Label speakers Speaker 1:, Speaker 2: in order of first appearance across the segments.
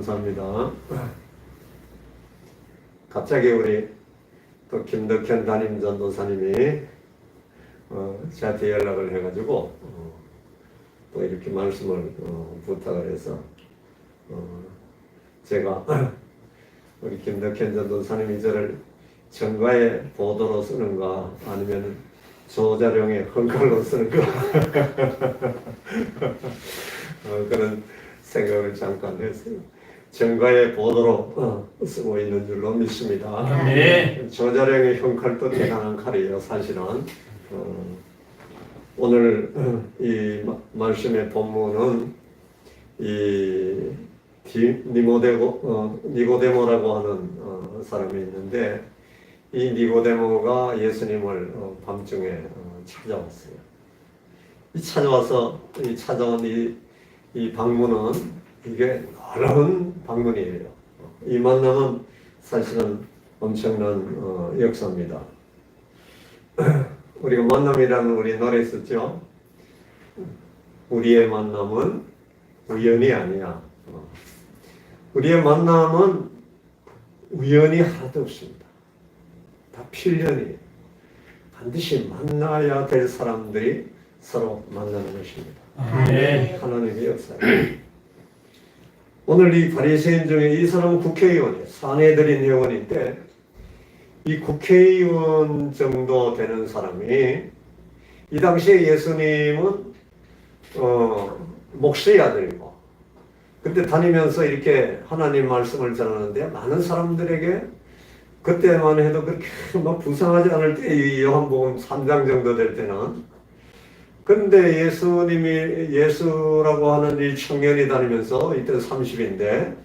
Speaker 1: 감사합니다. 갑자기 우리 또 김덕현 담임 전도사님이 저한테 연락을 해가지고 또 이렇게 말씀을 부탁을 해서 제가 우리 김덕현 전도사님이 저를 정가의 보도로 쓰는가 아니면 조자룡의 헝칼로 쓰는가 그런 생각을 잠깐 했어요. 정가의 보도로 쓰고 있는 줄로 믿습니다.
Speaker 2: 네.
Speaker 1: 조자룡의 흉칼도 대단한 칼이에요. 사실은 오늘 이 말씀의 본문은 이 니고데모라고 하는 사람이 있는데 이 니고데모가 예수님을 밤중에 찾아왔어요. 찾아온 이 방문은 이게 놀라운 방문이에요. 이 만남은 사실은 엄청난 역사입니다. 우리가 만남이라는 우리 노래 썼죠. 우리의 만남은 우연이 아니야. 우리의 만남은 우연이 하나도 없습니다. 다 필연이에요. 반드시 만나야 될 사람들이 서로 만나는 것입니다.
Speaker 2: 네.
Speaker 1: 하나님의 역사예요. 오늘 이 바리새인 중에 이 사람은 국회의원이에요. 사내들인 회원인데 이 국회의원 정도 되는 사람이 이 당시에 예수님은 목수의 아들이고 그때 다니면서 이렇게 하나님 말씀을 전하는데 많은 사람들에게 그때만 해도 그렇게 막 부상하지 않을 때 이 요한복음 3장 정도 될 때는 근데 예수라고 하는 이 청년이 다니면서 이때 30인데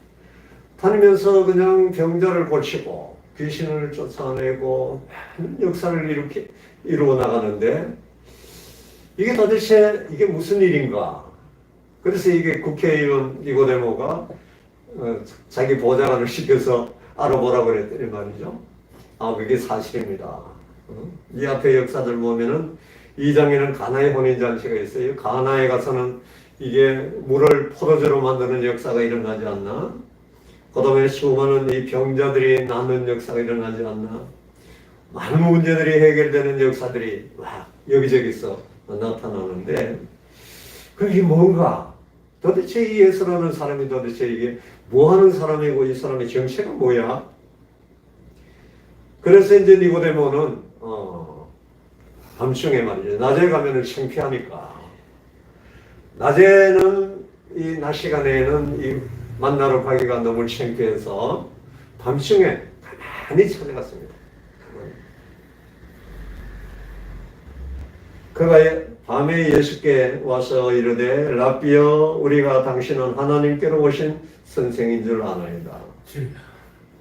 Speaker 1: 다니면서 그냥 병자를 고치고 귀신을 쫓아내고 많은 역사를 이루어 나가는데 이게 도대체 이게 무슨 일인가? 그래서 이게 국회의원 니고데모가 자기 보좌관을 시켜서 알아보라고 그랬더니 말이죠. 그게 사실입니다. 이 앞에 역사들 보면은 2장에는 가나의 혼인잔치가 있어요. 가나에 가서는 이게 물을 포도주로 만드는 역사가 일어나지 않나? 그 다음에 수많은 이 병자들이 낫는 역사가 일어나지 않나? 많은 문제들이 해결되는 역사들이 여기저기서 나타나는데 그게 뭔가? 도대체 이 예수라는 사람이 도대체 이게 뭐 하는 사람이고 이 사람의 정체가 뭐야? 그래서 이제 니고데모는 밤중에 말이죠. 낮에 가면은 창피하니까. 낮에는 낮 시간에는 이 만나러 가기가 너무 창피해서 밤중에 가만히 찾아갔습니다. 그가 밤에 예수께 와서 이르되 라비여 우리가 당신은 하나님께로 오신 선생인 줄 아나이다.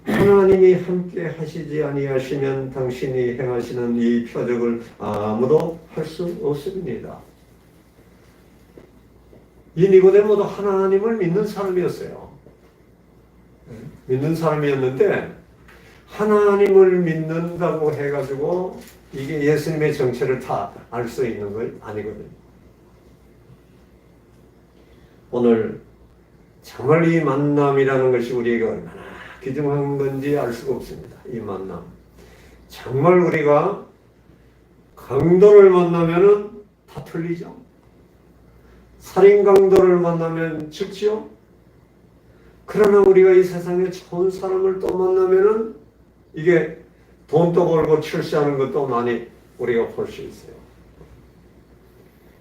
Speaker 1: 하나님이 함께 하시지 아니하시면 당신이 행하시는 이 표적을 아무도 할 수 없습니다. 이 니고데모도 하나님을 믿는 사람이었어요. 믿는 사람이었는데 하나님을 믿는다고 해가지고 이게 예수님의 정체를 다 알 수 있는 건 아니거든요. 오늘 정말 이 만남이라는 것이 우리에게 얼마나 귀중한 건지 알 수가 없습니다. 이 만남. 정말 우리가 강도를 만나면은 다 틀리죠. 살인 강도를 만나면 죽죠. 그러나 우리가 이 세상에 좋은 사람을 또 만나면은 이게 돈도 벌고 출세하는 것도 많이 우리가 볼 수 있어요.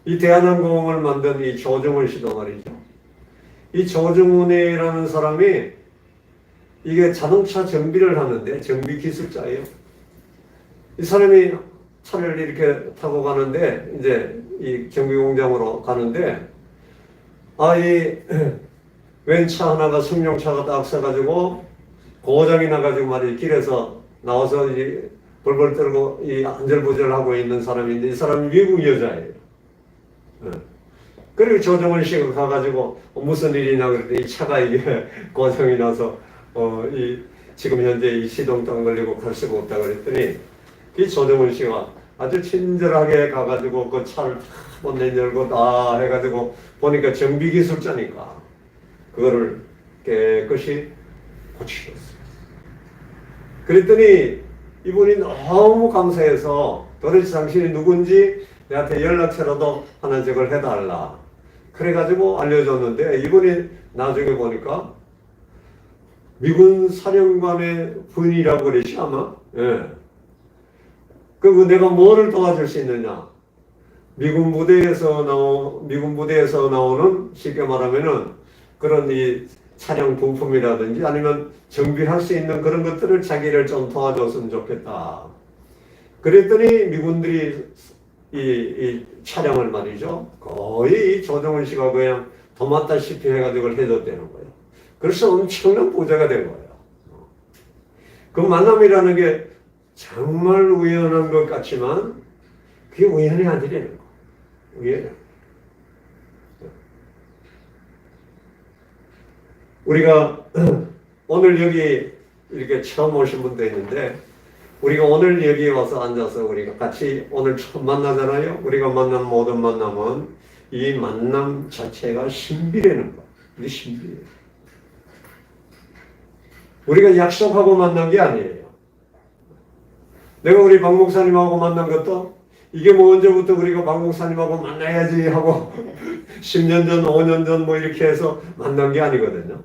Speaker 1: 이 대한항공을 만든 이 조정훈 씨도 말이죠. 이 조정훈이라는 사람이 이게 자동차 정비를 하는데 정비 기술자예요. 이 사람이 차를 이렇게 타고 가는데 이제 이 정비 공장으로 가는데 이 웬 차 하나가 승용차가 딱 서가지고 고장이 나가지고 말이지 길에서 나와서 이제 벌벌 떨고 이 안절부절하고 있는 사람인데 이 사람이 미국 여자예요. 그리고 조정원 씨가 가가지고 무슨 일이냐 그랬더니 이 차가 이게 고장이 나서 지금 현재 이 시동도 안 걸리고 갈 수가 없다 그랬더니 이 조정원 씨가 아주 친절하게 가가지고 그 차를 다 본넷 열고 다 해가지고 보니까 정비기술자니까 그거를 깨끗이 고치셨어요. 그랬더니 이분이 너무 감사해서 도대체 당신이 누군지 내한테 연락처라도 하나 적을 해달라. 그래가지고 알려줬는데 이분이 나중에 보니까 미군 사령관의 분이라고 그랬지 아마. 예. 그 내가 뭐를 도와줄 수 있느냐? 미군 부대에서 나오는 쉽게 말하면은 그런 이 차량 부품이라든지 아니면 정비할 수 있는 그런 것들을 자기를 좀 도와줬으면 좋겠다. 그랬더니 미군들이 이 차량을 말이죠. 거의 이 조정훈 씨가 그냥 도맡다시피 해가지고 해줬다는 거예요. 그래서 엄청난 부자가 된 거예요. 그 만남이라는 게 정말 우연한 것 같지만 그게 우연이 아니라는 거. 우연이. 우리가 오늘 여기 이렇게 처음 오신 분도 있는데 우리가 오늘 여기 와서 앉아서 우리가 같이 오늘 처음 만나잖아요. 우리가 만난 모든 만남은 이 만남 자체가 신비라는 거. 이게 신비예요. 우리가 약속하고 만난 게 아니에요. 내가 우리 박 목사님하고 만난 것도 이게 뭐 언제부터 우리가 박 목사님하고 만나야지 하고 10년 전, 5년 전 뭐 이렇게 해서 만난 게 아니거든요.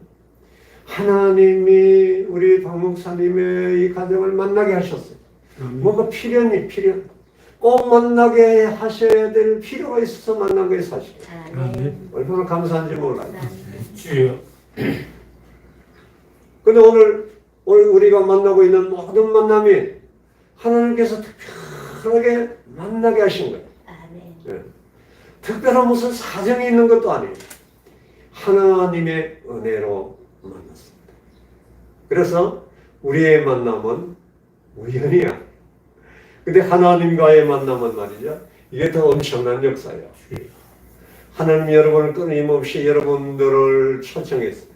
Speaker 1: 하나님이 우리 박 목사님의 이 가정을 만나게 하셨어요. 뭔가 필요. 꼭 만나게 하셔야 될 필요가 있어서 만난 거예요, 사실. 얼마나 감사한지 몰라요.
Speaker 2: 주여.
Speaker 1: 근데 오늘 우리가 만나고 있는 모든 만남이 하나님께서 특별하게 만나게 하신 거예요. 네. 특별한 무슨 사정이 있는 것도 아니에요. 하나님의 은혜로 만났습니다. 그래서 우리의 만남은 우연이야. 근데 하나님과의 만남은 말이죠. 이게 더 엄청난 역사예요. 하나님 여러분을 끊임없이 여러분들을 초청했어요.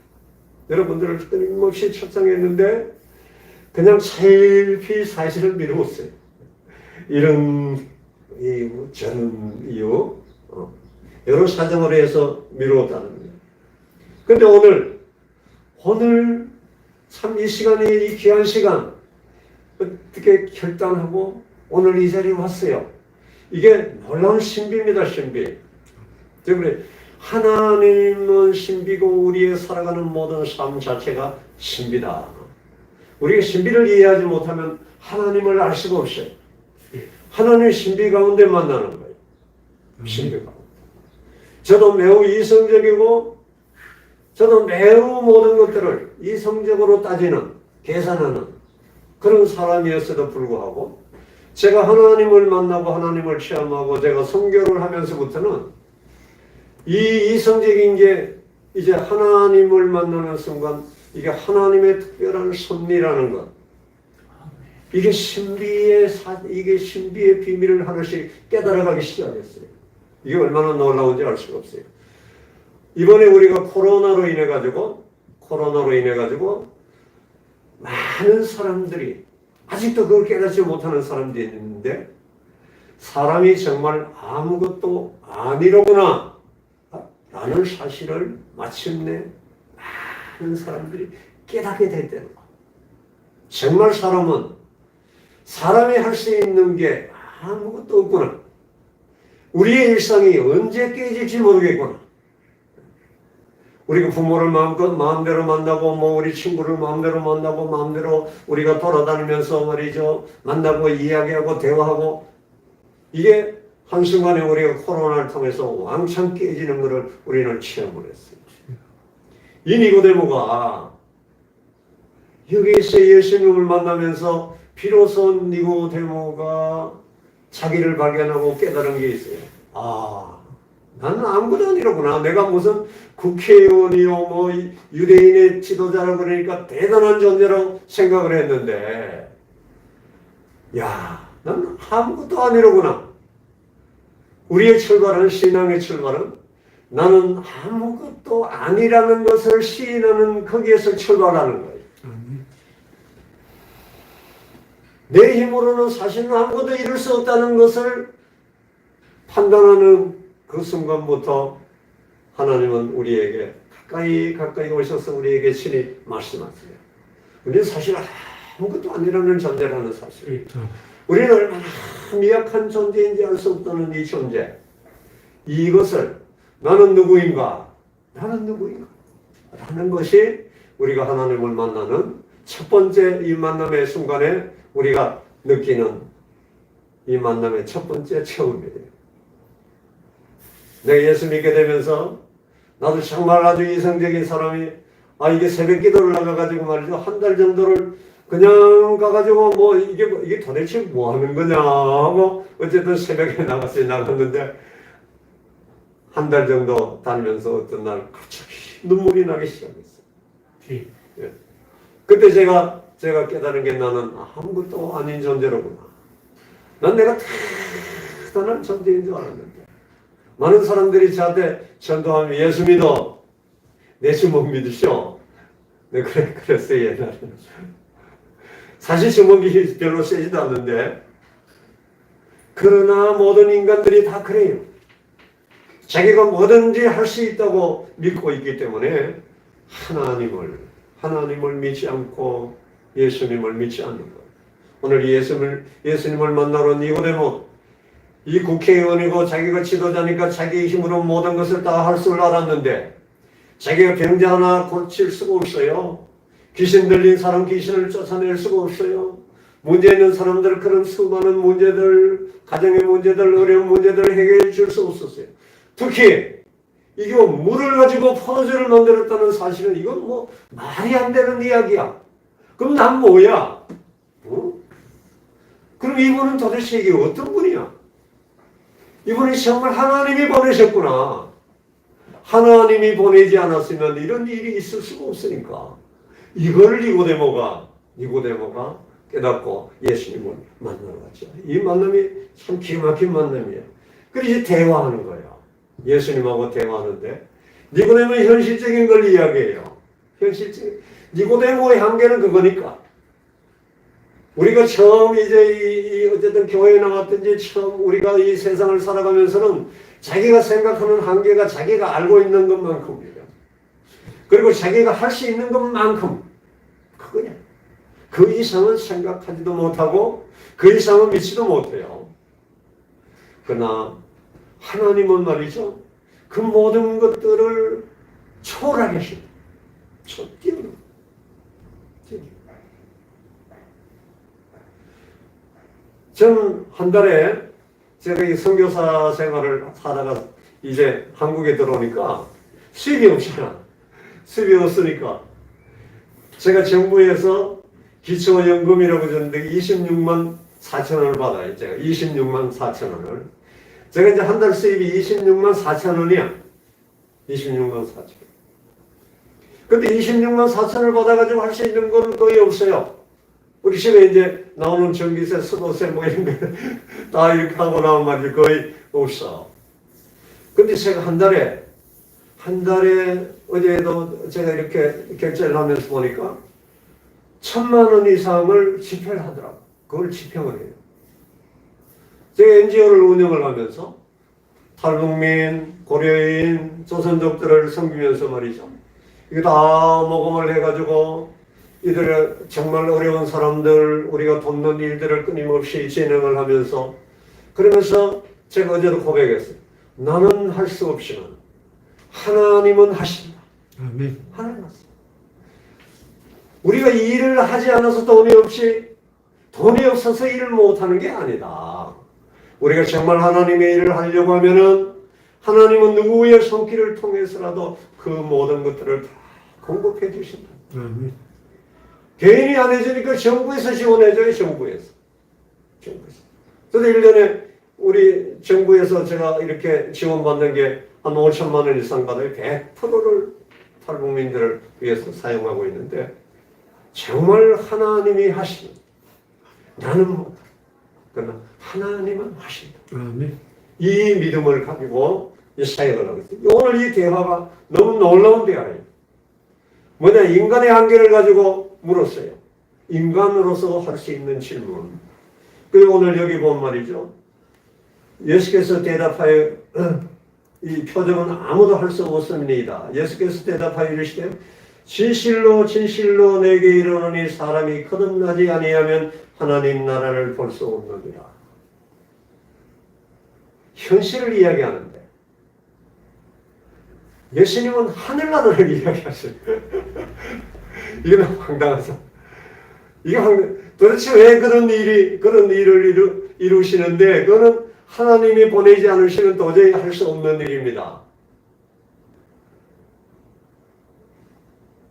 Speaker 1: 여러분들을 끊임없이 초청했는데 그냥 살피 사실을 미루었어요. 이런 이유, 저런 이유, 여러 사정으로 해서 미루었다는 거예요. 근데 오늘 참 이 시간이 이 귀한 시간 어떻게 결단하고 오늘 이 자리에 왔어요. 이게 놀라운 신비입니다. 신비. 그래 하나님은 신비고 우리의 살아가는 모든 삶 자체가 신비다. 우리가 신비를 이해하지 못하면 하나님을 알 수가 없어요. 하나님의 신비 가운데 만나는 거예요. 신비 가운데. 저도 매우 이성적이고 저도 매우 모든 것들을 이성적으로 따지는, 계산하는 그런 사람이었어도 불구하고 제가 하나님을 만나고 하나님을 체험하고 제가 선교를 하면서부터는 이 이성적인 게 이제 하나님을 만나는 순간 이게 하나님의 특별한 섭리라는 것, 이게 신비의 비밀을 하나씩 깨달아가기 시작했어요. 이게 얼마나 놀라운지 알 수가 없어요. 이번에 우리가 코로나로 인해 가지고 많은 사람들이 아직도 그걸 깨닫지 못하는 사람들이 있는데 사람이 정말 아무것도 아니로구나 라는 사실을 마침내 많은 사람들이 깨닫게 됐다는 거. 정말 사람이 할 수 있는 게 아무것도 없구나. 우리의 일상이 언제 깨질지 모르겠구나. 우리가 부모를 마음대로 만나고 우리 친구를 마음대로 만나고 마음대로 우리가 돌아다니면서 말이죠. 만나고 이야기하고 대화하고 이게 한순간에 우리가 코로나를 통해서 왕창 깨지는 것을 우리는 체험을 했어요. 이 니고데모가 여기에서 예수님을 만나면서 비로소 니고데모가 자기를 발견하고 깨달은 게 있어요. 나는 아무것도 아니로구나. 내가 무슨 국회의원이요, 유대인의 지도자라고 그러니까 대단한 존재라고 생각을 했는데, 나는 아무것도 아니로구나. 우리의 출발은, 신앙의 출발은 나는 아무것도 아니라는 것을 시인하는 거기에서 출발하는 거예요. 내 힘으로는 사실은 아무것도 이룰 수 없다는 것을 판단하는 그 순간부터 하나님은 우리에게 가까이 오셔서 우리에게 친히 말씀하세요. 우리는 사실 아무것도 아니라는 존재라는 사실. 우리는 얼마나 미약한 존재인지 알 수 없다는 이 존재. 이것을 나는 누구인가? 나는 누구인가? 라는 것이 우리가 하나님을 만나는 첫 번째 이 만남의 순간에 우리가 느끼는 이 만남의 첫 번째 체험이에요. 내가 예수 믿게 되면서 나도 정말 아주 이성적인 사람이 이게 새벽 기도를 나가가지고 말이죠. 한 달 정도를 그냥 가가지고 이게 도대체 뭐 하는 거냐 하고 어쨌든 새벽에 나갔는데 한 달 정도 다니면서 어떤 날 갑자기 눈물이 나기 시작했어요. 예. 그때 제가 깨달은 게 나는 아무것도 아닌 존재로구나. 난 내가 대단한 존재인 줄 알았는데 많은 사람들이 저한테 전도하면 예수 믿어. 예수 못 믿으셔. 네, 그랬어요 옛날에. 사실 주먹이 별로 세지도 않는데 그러나 모든 인간들이 다 그래요. 자기가 뭐든지 할 수 있다고 믿고 있기 때문에 하나님을 믿지 않고 예수님을 믿지 않는 거예요. 오늘 예수님을 만나러 온 니고데모, 이 국회의원이고 자기가 지도자니까 자기 힘으로 모든 것을 다 할 줄 알았는데 자기가 병자 하나 고칠 수가 없어요. 귀신 들린 사람 귀신을 쫓아낼 수가 없어요. 문제 있는 사람들 그런 수많은 문제들, 가정의 문제들, 어려운 문제들을 해결해 줄 수 없었어요. 특히 이게 물을 가지고 포도주를 만들었다는 사실은 이건 뭐 말이 안 되는 이야기야. 그럼 난 뭐야? 그럼 이분은 도대체 이게 어떤 분이야? 이분이 정말 하나님이 보내셨구나. 하나님이 보내지 않았으면 이런 일이 있을 수가 없으니까. 이걸 니고데모가 깨닫고 예수님을 만나러 갔죠. 이 만남이 참 기가 막힌 만남이에요. 그래서 이제 대화하는 거예요. 예수님하고 대화하는데 니고데모는 현실적인 걸 이야기해요. 현실적인. 니고데모의 한계는 그거니까. 우리가 처음 이제 어쨌든 교회에 나왔든지 처음 우리가 이 세상을 살아가면서는 자기가 생각하는 한계가 자기가 알고 있는 것만큼이에요. 그리고 자기가 할 수 있는 것만큼 그거냐. 그 이상은 생각하지도 못하고 그 이상은 믿지도 못해요. 그러나 하나님은 말이죠. 그 모든 것들을 초월하게 하십니다. 뛰어넘어. 저는 한 달에 제가 이 선교사 생활을 하다가 이제 한국에 들어오니까 수입이 없잖아. 수입이 없으니까 제가 정부에서 기초연금이라고 줬는데 26만 4천 원을 받아요. 제가 26만 4천 원을. 제가 이제 한 달 수입이 26만 4천 원이야. 26만 4천 원. 근데 26만 4천 원을 받아가지고 할 수 있는 건 거의 없어요. 우리 집에 이제 나오는 전기세, 수도세 뭐 이런 거 다 이렇게 하고 나온 말이 거의 없어. 근데 제가 한 달에 어제도 제가 이렇게 결제를 하면서 보니까 1,000만 원 이상을 집회를 하더라고. 그걸 집행을 해요. 제가 NGO를 운영을 하면서 탈북민, 고려인, 조선족들을 섬기면서 말이죠. 이거 다 모금을 해가지고 이들의 정말 어려운 사람들, 우리가 돕는 일들을 끊임없이 진행을 하면서 그러면서 제가 어제도 고백했어요. 나는 할 수 없지만 하나님은 하신다.
Speaker 2: 아멘.
Speaker 1: 하나님 하신다. 우리가 이 일을 하지 않아서 돈이 없어서 일을 못하는 게 아니다. 우리가 정말 하나님의 일을 하려고 하면은 하나님은 누구의 손길을 통해서라도 그 모든 것들을 다 공급해 주신다.
Speaker 2: 아멘.
Speaker 1: 개인이 안 해주니까 정부에서 지원해줘요. 정부에서. 그래서 1년에 우리 정부에서 제가 이렇게 지원받는 게 한 5천만 원 이상 받아요. 100%를 탈북민들을 위해서 사용하고 있는데 정말 하나님이 하시는 나는 못한다. 그러나 하나님은 하신다.
Speaker 2: 아멘.
Speaker 1: 이 믿음을 가지고 이 사역을 하고 있어요. 오늘 이 대화가 너무 놀라운 대화예요. 뭐냐, 인간의 한계를 가지고 물었어요. 인간으로서 할 수 있는 질문. 그리고 오늘 여기 본 말이죠. 예수께서 대답하여 이 표적은 아무도 할 수 없습니다. 예수께서 대답하여 이르시되 진실로 진실로 내게 이르노니 사람이 거듭나지 아니하면 하나님 나라를 볼 수 없느니라. 현실을 이야기하는데 예수님은 하늘나라를 이야기하셔요. 이건 황당하죠. 도대체 왜 그런 일을 이루시는데, 그거는 하나님이 보내지 않으시면 도저히 할 수 없는 일입니다.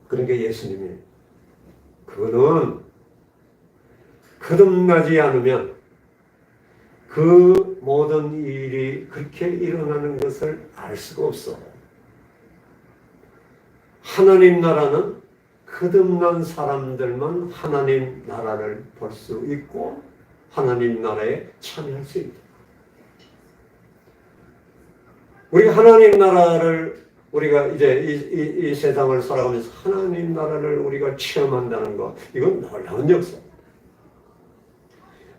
Speaker 1: 그러니까 예수님이, 그거는 거듭나지 않으면 그 모든 일이 그렇게 일어나는 것을 알 수가 없어. 하나님 나라는 거듭난 사람들만 하나님 나라를 볼 수 있고 하나님 나라에 참여할 수 있다. 우리가 하나님 나라를, 우리가 이제 이 세상을 살아가면서 하나님 나라를 우리가 체험한다는 것, 이건 놀라운 역사.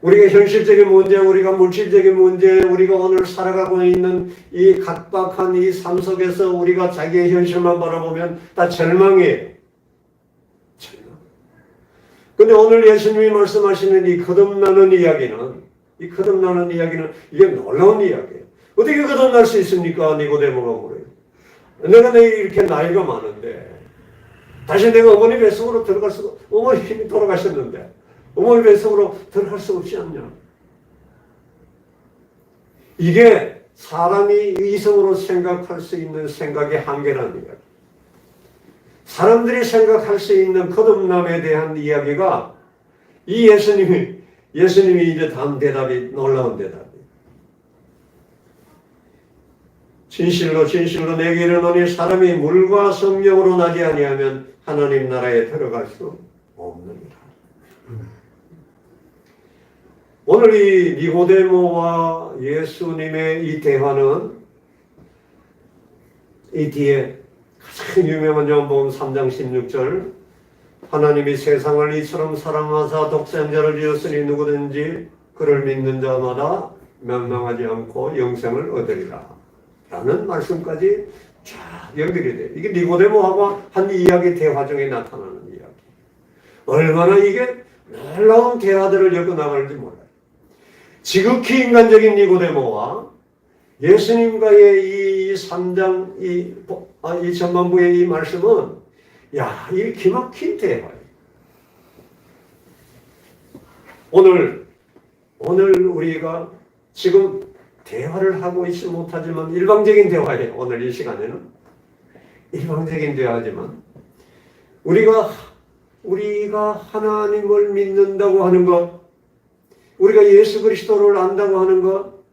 Speaker 1: 우리가 현실적인 문제, 우리가 물질적인 문제, 우리가 오늘 살아가고 있는 이 각박한 이 삶 속에서 우리가 자기의 현실만 바라보면 다 절망이에요. 절망. 근데 오늘 예수님이 말씀하시는 이 거듭나는 이야기는, 이게 놀라운 이야기예요. 어떻게 거듭날 수 있습니까? 니고데모가 물어요. 내가 이렇게 나이가 많은데 다시 내가 어머니 뱃속으로 들어갈 수가, 어머님이 돌아가셨는데 어머니 뱃속으로 들어갈 수 없지 않냐. 이게 사람이 이성으로 생각할 수 있는 생각의 한계라는 이야기. 사람들이 생각할 수 있는 거듭남에 대한 이야기가, 이 예수님이 이제 다음 대답이 놀라운 대답이에요. 진실로 진실로 내게 이르노니 사람이 물과 성령으로 나지 아니하면 하나님 나라에 들어갈 수 없느니라. 오늘 이 니고데모와 예수님의 이 대화는 이 뒤에 가장 유명한 요한복음 3장 16절, 하나님이 세상을 이처럼 사랑하사 독생자를 주었으니 누구든지 그를 믿는 자마다 멸망하지 않고 영생을 얻으리라 라는 말씀까지 쫙 연결이 돼요. 이게 니고데모하고 한 이야기 대화 중에 나타나는 이야기. 얼마나 이게 놀라운 대화들을 엮어나가는지 몰라요. 지극히 인간적인 니고데모와 예수님과의 이 3장, 이 전반부의 이 말씀은, 야, 이 기막힌 대화예요. 오늘 우리가 지금 대화를 하고 있지 못하지만 일방적인 대화예요. 오늘 이 시간에는 일방적인 대화지만 우리가 하나님을 믿는다고 하는 것, 우리가 예수 그리스도를 안다고 하는 것,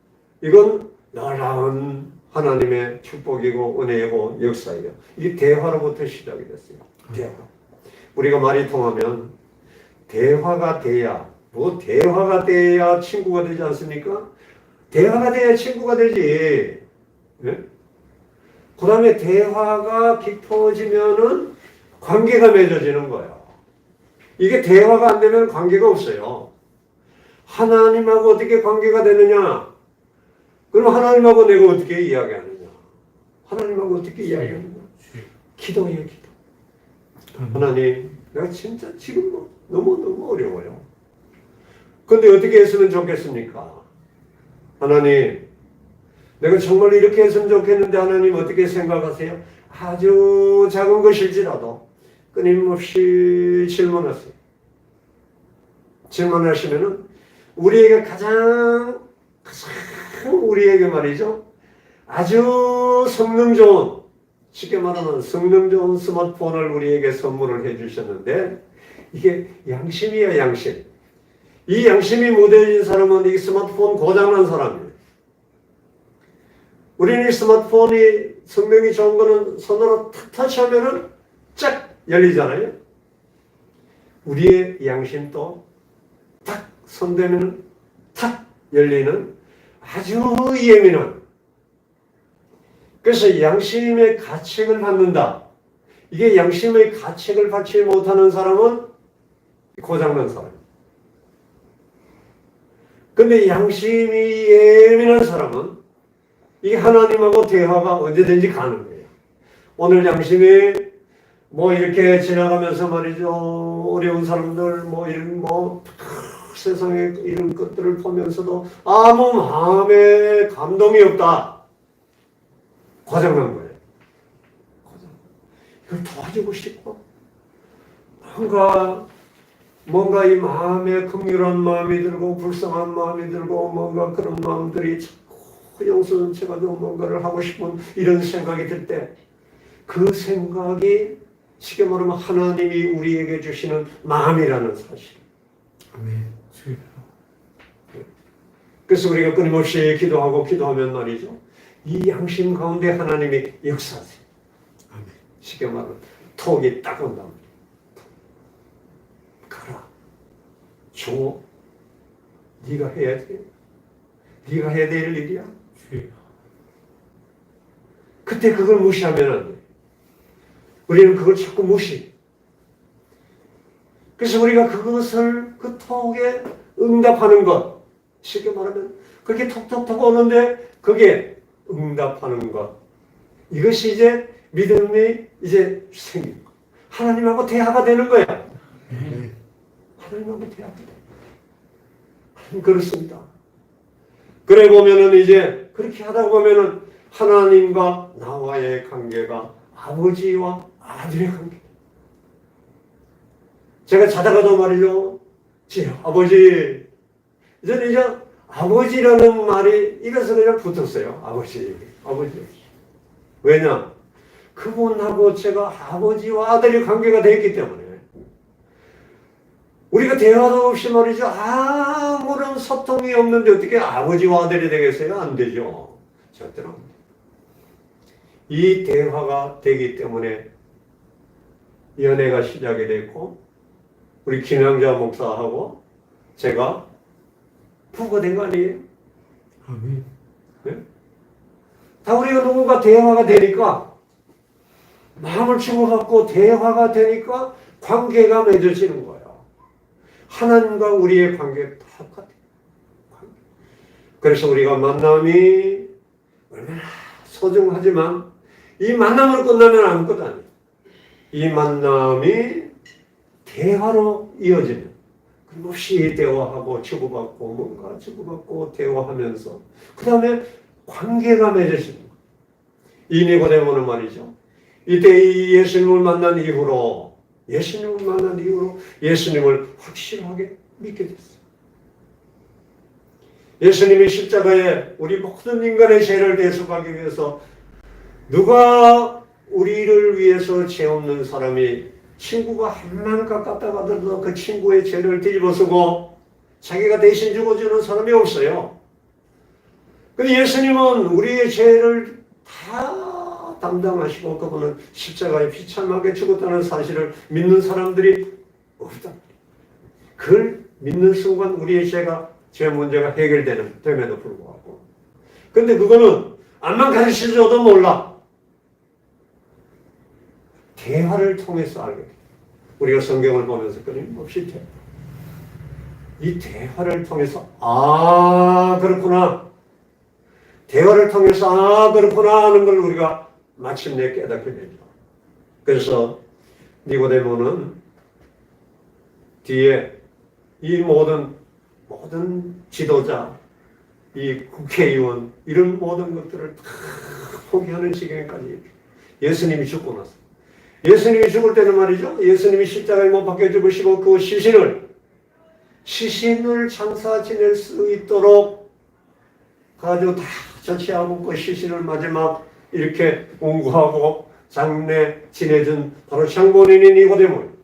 Speaker 1: 이건 놀라운 하나님의 축복이고 은혜이고 역사예요. 이게 대화로부터 시작이 됐어요. 대화. 우리가 말이 통하면 대화가 돼야 친구가 되지 않습니까? 대화가 돼야 친구가 되지. 네? 그 다음에 대화가 깊어지면은 관계가 맺어지는 거예요. 이게 대화가 안 되면 관계가 없어요. 하나님하고 어떻게 관계가 되느냐? 그럼 하나님하고 내가 어떻게 이야기하느냐? 하나님하고 어떻게 이야기하느냐? 기도예요, 기도. 하나님, 내가 진짜 지금 너무 어려워요. 근데 어떻게 했으면 좋겠습니까? 하나님, 내가 정말 이렇게 했으면 좋겠는데 하나님 어떻게 생각하세요? 아주 작은 것일지라도 끊임없이 질문하세요. 질문하시면은 우리에게 가장 우리에게 말이죠, 아주 성능 좋은, 쉽게 말하면 성능 좋은 스마트폰을 우리에게 선물을 해주셨는데, 이게 양심이야, 양심. 이 양심이 무뎌진 사람은 이 스마트폰 고장난 사람이에요. 우리는 이 스마트폰이 성능이 좋은 거는 손으로 탁 터치하면은 쫙 열리잖아요. 우리의 양심도 탁 손대면은 탁 열리는 아주 예민한, 그래서 양심의 가책을 받는다. 이게 양심의 가책을 받지 못하는 사람은 고장난 사람이에요. 근데 양심이 예민한 사람은 이게 하나님하고 대화가 언제든지 가능해요. 오늘 양심이 뭐 이렇게 지나가면서 말이죠. 어려운 사람들 뭐 이런 세상에 이런 것들을 보면서도 아무 마음에 감동이 없다. 과장난 거예요. 이걸 도와주고 싶고 뭔가 이 마음에 긍휼한 마음이 들고 불쌍한 마음이 들고 뭔가 그런 마음들이 자꾸 용서전체가지고 뭔가를 하고 싶은 이런 생각이 들 때 그 생각이 쉽게 말하면 하나님이 우리에게 주시는 마음이라는 사실.
Speaker 2: 아멘.
Speaker 1: 그래서 우리가 끊임없이 기도하면 말이죠. 이 양심 가운데 하나님이 역사하세요.
Speaker 2: 아멘.
Speaker 1: 쉽게 말하면 톡이 딱 온다. 가라. 줘. 네가 해야 돼. 네가 해야 될 일이야. 그때 그걸 무시하면 안 돼. 우리는 그걸 자꾸 무시. 그래서 우리가 그것을 그 톡에 응답하는 것. 쉽게 말하면 그렇게 톡톡톡 오는데 그게 응답하는 것. 이것이 이제 믿음이 이제 생기는 것. 하나님하고 대화가 되는 거야. 하나님하고 대화가 돼. 그렇습니다. 그래 보면은 이제 그렇게 하다 보면은 하나님과 나와의 관계가 아버지와 아들의 관계. 제가 자다가도 말이죠. 아버지. 저는 이제 아버지라는 말이 입에서 그냥 붙었어요. 아버지. 왜냐? 그분하고 제가 아버지와 아들의 관계가 되었기 때문에. 우리가 대화도 없이 말이죠. 아무런 소통이 없는데 어떻게 아버지와 아들이 되겠어요? 안 되죠. 절대로. 이 대화가 되기 때문에 연애가 시작이 됐고 우리 김영자 목사하고 제가 부부가 된 거 아니에요?
Speaker 2: 아멘.
Speaker 1: 네? 다 우리가 누군가 대화가 되니까 마음을 주고받고 대화가 되니까 관계가 맺어지는 거예요. 하나님과 우리의 관계 똑같아요. 그래서 우리가 만남이 얼마나 소중하지만 이 만남으로 끝나면 아무것도 아니에요. 이 만남이 대화로 이어지면 끊임없이 대화하고 주고받고 뭔가 주고받고 대화하면서 그 다음에 관계가 맺어지는 거예요. 이 니고데모는 말이죠. 이때 이 예수님을 만난 이후로 예수님을 확실하게 믿게 됐어요. 예수님이 십자가에 우리 모든 인간의 죄를 대속하기 위해서 누가 우리를 위해서 죄 없는 사람이 친구가 한만 가깝다 가더라도 그 친구의 죄를 뒤집어쓰고 자기가 대신 죽어주는 사람이 없어요. 근데 예수님은 우리의 죄를 다 담당하시고 그분은 십자가에 비참하게 죽었다는 사실을 믿는 사람들이 없다. 그걸 믿는 순간 우리의 죄 문제가 해결됨에도 불구하고. 근데 그거는 암만 가르쳐줘도 몰라. 대화를 통해서 알게 돼. 우리가 성경을 보면서 끊임없이 이 대화를 통해서 그렇구나. 대화를 통해서 그렇구나 하는 걸 우리가 마침내 깨닫게 되죠. 그래서 니고데모는 뒤에 이 모든 지도자, 이 국회의원 이런 모든 것들을 다 포기하는 지경까지 예수님이 죽고 나서 예수님이 죽을 때는 말이죠. 예수님이 십자가에 못 박혀 죽으시고 그 시신을 장사 지낼 수 있도록 가지고 다 조치하고 그 시신을 마지막 이렇게 운구하고 장례 지내준 바로 장본인인 니고데모.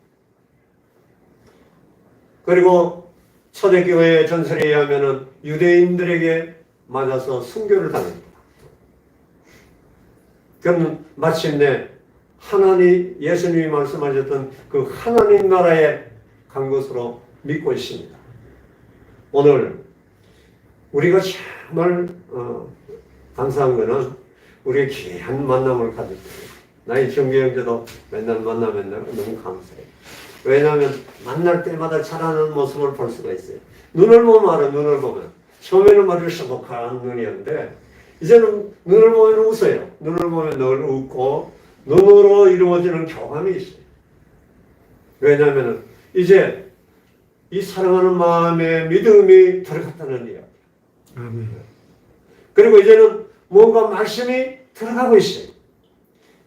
Speaker 1: 그리고 초대교회의 전설에 의하면 유대인들에게 맞아서 순교를 당합니다. 그러면 마침내 예수님이 말씀하셨던 그 하나님 나라에 간 것으로 믿고 있습니다. 오늘 우리가 정말 감사한 것은 우리의 귀한 만남을 가졌어요. 나의 정규 형제도 맨날 만나면 너무 감사해요. 왜냐하면 만날 때마다 자라는 모습을 볼 수가 있어요. 눈을 보면 알아. 눈을 보면 처음에는 말이죠. 소복한 눈이었는데 이제는 눈을 보면 웃어요. 눈을 보면 늘 웃고 눈으로 이루어지는 교감이 있어요. 왜냐하면 이제 이 사랑하는 마음에 믿음이 들어갔다는 이야기.
Speaker 2: 아멘.
Speaker 1: 그리고 이제는 뭔가 말씀이 들어가고 있어요.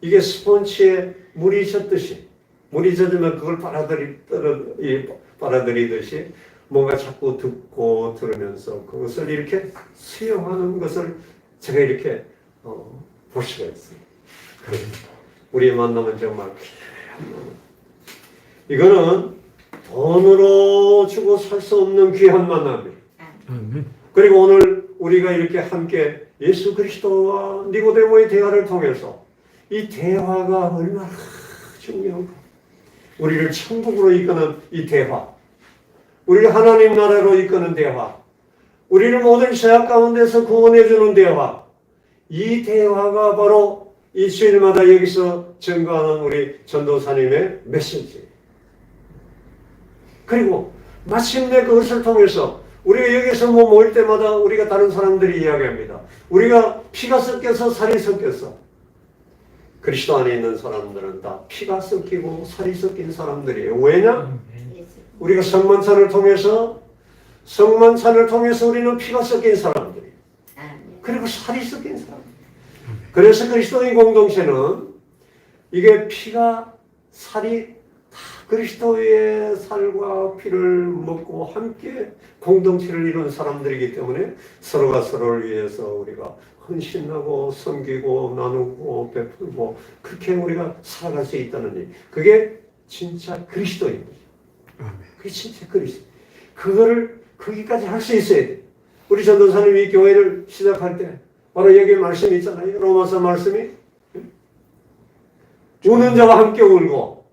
Speaker 1: 이게 스폰지에 물이 젖듯이, 물이 젖으면 그걸 빨아들이듯이 뭔가 자꾸 듣고 들으면서 그것을 이렇게 수용하는 것을 제가 이렇게 볼 수가 있어요. 우리의 만남은 정말 귀한 만남. 이거는 돈으로 주고 살 수 없는 귀한 만남이에요.
Speaker 2: 아멘.
Speaker 1: 그리고 오늘 우리가 이렇게 함께 예수 그리스도와 니고데모의 대화를 통해서 이 대화가 얼마나 중요한가. 우리를 천국으로 이끄는 이 대화, 우리를 하나님 나라로 이끄는 대화, 우리를 모든 죄악 가운데서 구원해 주는 대화, 이 대화가 바로 이 주일마다 여기서 증거하는 우리 전도사님의 메시지예요. 그리고 마침내 그것을 통해서 우리가 여기서 모일 때마다 우리가 다른 사람들이 이야기합니다. 우리가 피가 섞여서 살이 섞여서, 그리스도 안에 있는 사람들은 다 피가 섞이고 살이 섞인 사람들이에요. 왜냐? 우리가 성만찬을 통해서 우리는 피가 섞인 사람들이에요. 그리고 살이 섞인 사람들. 그래서 그리스도의 공동체는 이게 피가 살이 다 그리스도의 살과 피를 먹고 함께 공동체를 이룬 사람들이기 때문에 서로가 서로를 위해서 우리가 헌신하고 섬기고 나누고 베풀고 그렇게 우리가 살아갈 수 있다는 일. 그게 진짜 그리스도입니다. 그게 진짜 그리스도. 그거를 거기까지 할 수 있어야 돼. 우리 전도사님이 교회를 시작할 때 바로 여기 말씀이 있잖아요. 로마서 말씀이 우는 자와 함께 울고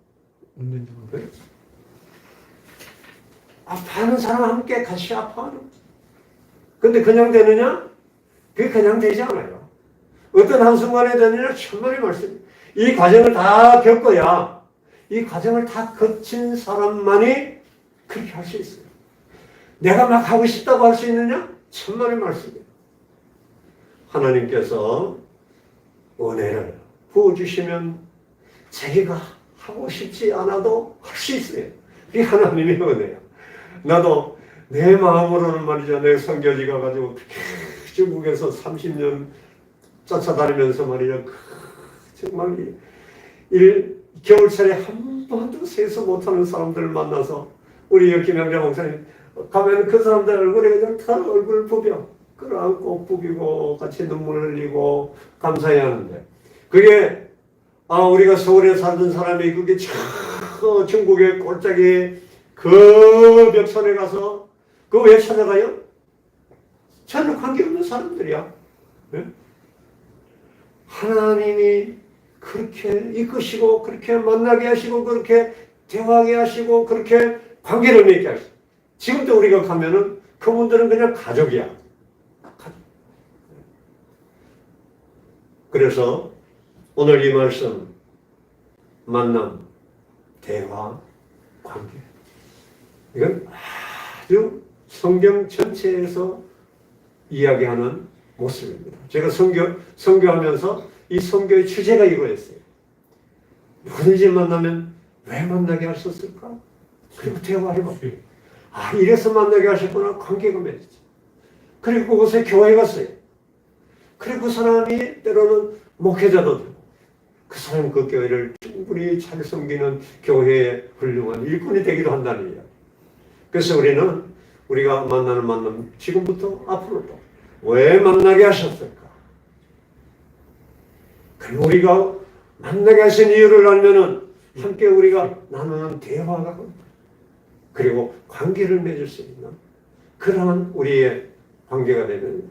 Speaker 1: 아파하는 사람과 함께 같이 아파하는. 근데 그냥 되느냐? 그게 그냥 되지 않아요. 어떤 한순간에 되느냐? 천만의 말씀. 이 과정을 다 겪어야, 이 과정을 다 거친 사람만이 그렇게 할 수 있어요. 내가 막 하고 싶다고 할 수 있느냐? 천만의 말씀이에요. 하나님께서 은혜를 부어주시면 자기가 하고 싶지 않아도 할 수 있어요. 이게 하나님의 은혜야. 나도 내 마음으로는 말이죠. 내 선교지가 가지고 중국에서 30년 쫓아다니면서 말이죠. 정말 겨울철에 한 번도 세수 못하는 사람들을 만나서 우리 김영자 목사님 가면 그 사람들 얼굴에 그냥 다 얼굴 부벼 끌어안고 부비고 같이 눈물 흘리고 감사해야 하는데 그게 우리가 서울에 살던 사람이 그게 저 중국의 골짜기 그 벽선에 가서 그거 왜 찾아가요? 전혀 관계없는 사람들이야. 네? 하나님이 그렇게 이끄시고 그렇게 만나게 하시고 그렇게 대화하게 하시고 그렇게 관계를 맺게 하시고 지금도 우리가 가면은 그분들은 그냥 가족이야. 그래서 오늘 이 말씀 만남, 대화, 관계 이건 아주 성경 전체에서 이야기하는 모습입니다. 제가 선교하면서 이 선교의 주제가 이거였어요. 누구든지 만나면 왜 만나게 하셨을까? 그리고 대화해봐. 이래서 만나게 하셨구나. 관계가 맺었지. 그리고 그곳에 교회 갔어요. 그리고 그 사람이 때로는 목회자도 되고 그 사람이 그 교회를 충분히 잘 섬기는 교회의 훌륭한 일꾼이 되기도 한다는 이야기. 그래서 우리가 만나는 만남 지금부터 앞으로도 왜 만나게 하셨을까? 그리고 우리가 만나게 하신 이유를 알면은 함께 우리가 나누는 대화가 그리고 관계를 맺을 수 있는 그러한 우리의 관계가 되면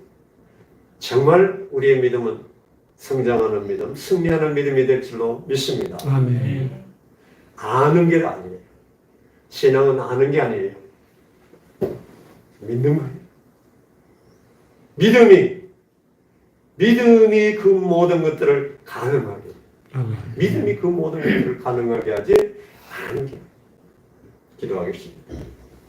Speaker 1: 정말 우리의 믿음은 성장하는 믿음, 승리하는 믿음이 될 줄로 믿습니다.
Speaker 2: 아멘.
Speaker 1: 아는 게 아니에요. 신앙은 아는 게 아니에요. 믿는 거예요. 믿음이 그 모든 것들을 가능하게. 믿음이 그 모든 것들을 가능하게 하지 않은 게. 기도하겠습니다.